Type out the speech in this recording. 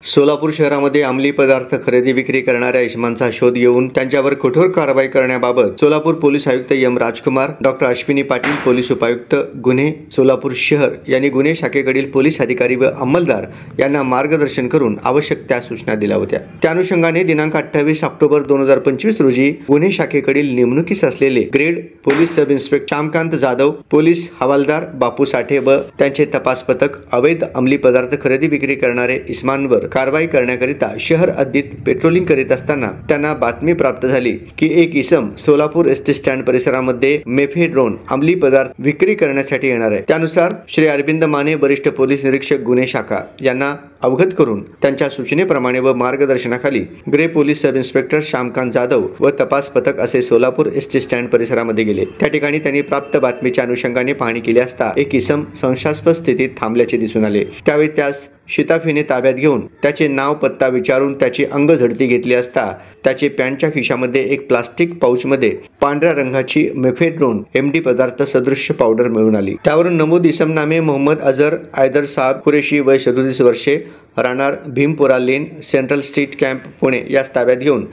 सोलापूर शहरामध्ये अंमली पदार्थ खरेदी विक्री करणाऱ्या इसमांचा शोध घेऊन त्यांच्यावर कठोर कारवाई करण्याबाबत सोलापूर पोलीस आयुक्त एम राजकुमार, डॉक्टर अश्विनी पाटील, पोलीस उपायुक्त गुन्हे सोलापूर शहर यांनी गुन्हे शाखेकडील पोलीस अधिकारी व अंमलदार यांना मार्गदर्शन करून आवश्यक त्या सूचना दिल्या होत्या। त्या अनुषंगाने दिनांक 28 ऑक्टोबर 2025 रोजी गुन्हे शाखेकडील नेमणुकीस असलेले grade police sub inspector Shyamkant Jadhav, police हवालदार बापू साठे व त्यांचे तपास पथक अवैध अंमली पदार्थ खरेदी विक्री करणारे इसमांवर कारवाई करण्याकरिता शहर हद्दीत पेट्रोलिंग करीत असताना त्यांना बातमी प्राप्त झाली की एक इसम सोलापूर एसटी स्टँड परिसरामध्ये मेफेड्रोन अंमली पदार्थ विक्री करण्यासाठी येणार आहे। त्यानुसार श्री अरविंद माने, वरिष्ठ पोलीस निरीक्षक गुन्हे शाखा यांना अवगत करून त्यांच्या सूचनेप्रमाणे व मार्गदर्शनाखाली grey police sub inspector Shyamkant Jadhav व तपास पथक असे सोलापूर एसटी स्टँड परिसरामध्ये गेले। त्या ठिकाणी त्यांनी प्राप्त बातमीच्या अनुषंगाने पाहणी केली असता एक इसम संशयास्पद स्थितीत थांबल्याचे दिसून आले। त्यावेळी त्यास शिताफीने ताब्यात घेऊन त्याचे नाव पत्ता विचारून त्याची अंग झडती घेतली असता त्याचे पॅन्टच्या खिशामध्ये एक प्लास्टिक पाऊचमध्ये पांढऱ्या रंगाची मेफेड्रोन एमडी पदार्थ सदृश्य पावडर मिळून आली। त्यावरून नमूद इसम नामे मोहम्मद अजहर हैदर साहब कुरेशी, वय 37 वर्षे, राहणार भीमपुरा लेन, सेंट्रल स्ट्रीट कॅम्प, पुणे यास ताब्यात घेऊन